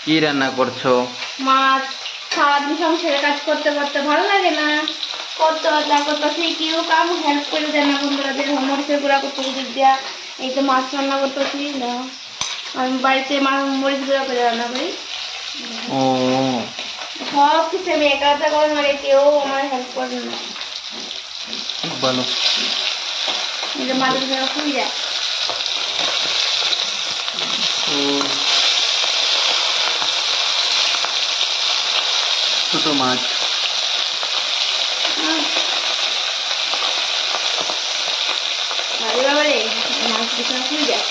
কি রান্না করছো? মাছ। সারাদিন সংসারে কাজ করতে করতে ভালো লাগে না, করতে যা করতেছি কেউ কাম হেল্প করে দেয় না। বন্ধুরা যে মরিচের গুঁড়া করতেছি দিক দিয়া, এই তো মাছ রান্না করতেছি না, আমি বাড়িতে মরিচ গুঁড়া করে রান্না করি। ও সব কিছু আমি একা একা করে মানে কেউ আমার হেল্প করে না। খুব ভালো। এই যে মাঝে মাঝে ফুল যায়। ও ছোট মাছ। আরে বাবা রে, মাছ বিছানা ফুল যায়।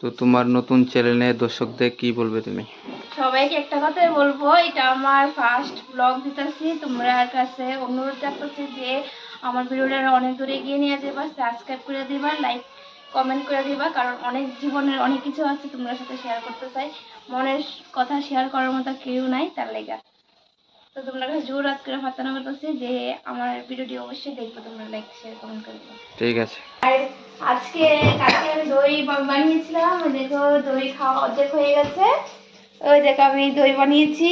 তো তোমার নতুন চ্যানেলে দর্শকদের কি বলবে তুমি? সবাইকে একটা কথাই বলবো, এটা আমার ফার্স্ট ব্লগ দিতেছি। তোমরা কাছে অনুরোধ রাখতেছি যে আমার ভিডিওটা অনেক দূরে এগিয়ে নিয়ে যাবা, সাবস্ক্রাইব করে দিবা, লাইক কমেন্ট করে দিবা, কারণ অনেক জীবনের অনেক কিছু আছে তোমার সাথে শেয়ার করতে চাই। মনের কথা শেয়ার করার মতো কেউ নাই, তার লেগা তো তোমরা কাছে জোর রাত করে প্রার্থনা করতেছি যে আমার ভিডিওটি অবশ্যই দেখবো, তোমরা লাইক শেয়ার কমেন্ট করে দিবা। ঠিক আছে। আর আজকে কালকে আমি দই বানিয়েছিলাম, দেখো দই খাওয়া অর্ধেক হয়ে গেছে। ওই দেখো আমি দই বানিয়েছি,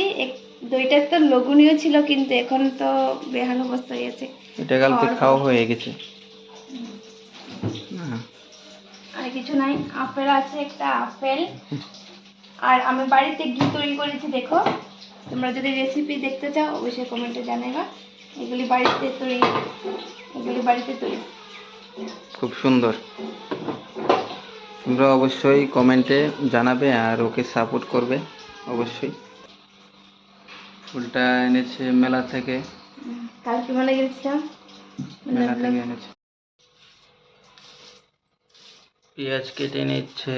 দইটা তো লবণীয় ছিল কিন্তু এখন তো বেহাল অবস্থা হয়ে গেছে। এটা কালকে খাওয়া হয়ে গেছে। হ্যাঁ। আর কিছু নাই, আপেল আছে একটা আপেল। আর আমি বাড়িতে ঘি তৈরি করেছি দেখো, তোমরা যদি রেসিপি দেখতে চাও অবশ্যই কমেন্টে জানাবা। এগুলি বাড়িতে তৈরি, এগুলি বাড়িতে তৈরি। খুব সুন্দর। তোমরা অবশ্যই কমেন্টে জানাবে আর ওকে সাপোর্ট করবে অবশ্যই। ফুলটা এনেছে মেলা থেকে। কালকে মেলা গেছিলাম, মেলা থেকে এনেছে। পেঁয়াজ কেটে নিচ্ছে।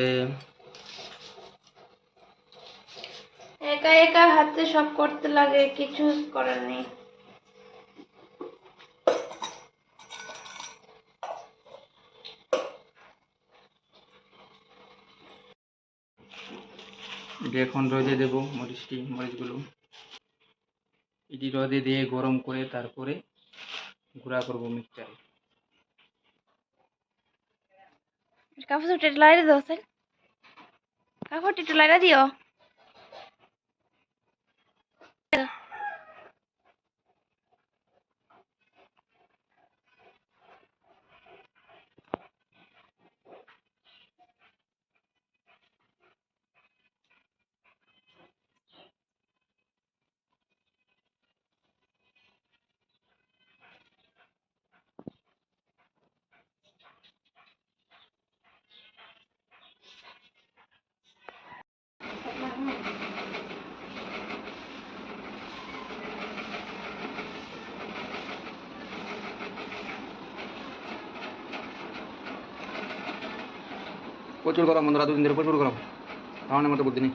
একা একা হাতে সব করতে লাগে, কিছু করার নেই। এটা এখন রোদে দেবো মরিচগুলো। এটি রোদে দিয়ে গরম করে তারপরে গুঁড়া করবো মিক্সচারে। কাপড় একটু লাইরে দাও স্যার, কাপড় একটু লাইরা দিও। প্রচুর গরম বন্ধুরা, দুদিন ধরে প্রচুর গরম, খাওয়ানোর মতো বুদ্ধি নেই।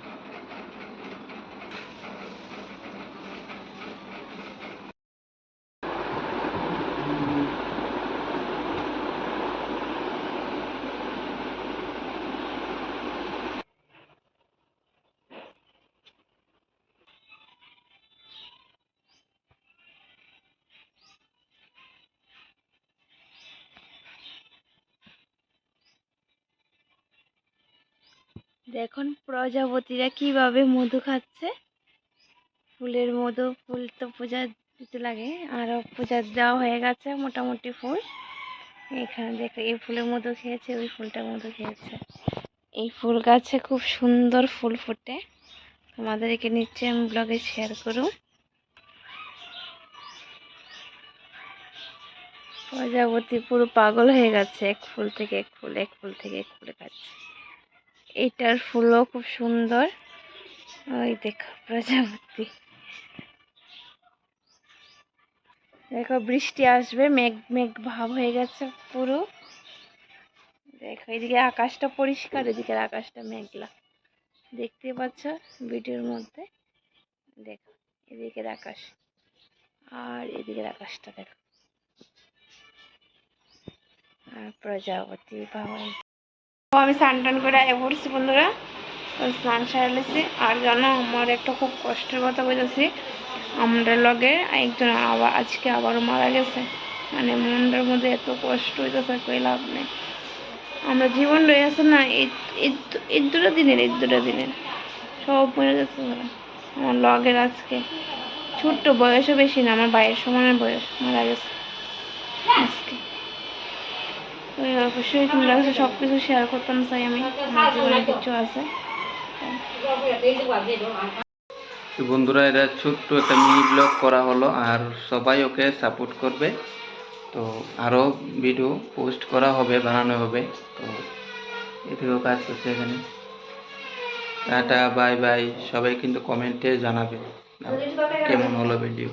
দেখুন প্রজাপতিরা কিভাবে মধু খাচ্ছে, ফুলের মধু। ফুল তো পূজা দিতে লাগে, আরো পূজা দেওয়া হয়ে গেছে মোটামুটি ফুল। এখানে দেখো এই ফুলের মধু খেয়েছে, ওই ফুলটার মধু খেয়েছে। এই ফুল গাছে খুব সুন্দর ফুল ফোটে, তোমাদেরকে নিশ্চয়ই আমি ব্লগে শেয়ার করুন। প্রজাপতি পুরো পাগল হয়ে গেছে, এক ফুল থেকে এক ফুল, এক ফুল থেকে এক ফুলে খাচ্ছে। এইটার ফুলও খুব সুন্দর। ওই দেখো প্রজাপতি, দেখো বৃষ্টি আসবে, মেঘ মেঘ ভাব হয়ে গেছে পুরো। দেখো এদিকে আকাশটা পরিষ্কার, এদিকের আকাশটা মেঘলা, দেখতে পাচ্ছ ভিডিওর মধ্যে। দেখো এদিকের আকাশ আর এদিকের আকাশটা দেখো। আর প্রজাপতি বাবা, আমি স্নান টান করে আগে পড়ছি বন্ধুরা, স্নান সারলেছি। আর জানো আমার একটা খুব কষ্টের কথা বলেছি, আমরা লগে একজন আবার আজকে আবারও মারা গেছে। মানে মনটার মধ্যে এত কষ্ট হইতেছে, কই লাভ নেই। আমরা জীবন রয়ে আছে না, এই দুটো দিনের সব মরে যাচ্ছে ওরা। আমার লগের আজকে ছোট্ট বয়সও বেশি না, আমার ভাইয়ের সমানের বয়স মারা গেছে আজকে। ওই অবশ্যই তোমরা কাছে সব কিছু শেয়ার করতাম চাই আমি, আমার জীবনে কিছু আছে। তো বন্ধুরা, এটা ছোট্ট একটা মিনি ব্লগ করা হলো, আর সবাই ওকে সাপোর্ট করবে। তো আরও ভিডিও পোস্ট করা হবে, বানানো হবে। তো এদিকেও কাজ করছে এখানে। Tata, bye bye. সবাই কিন্তু কমেন্টে জানাবে কেমন হলো ভিডিও।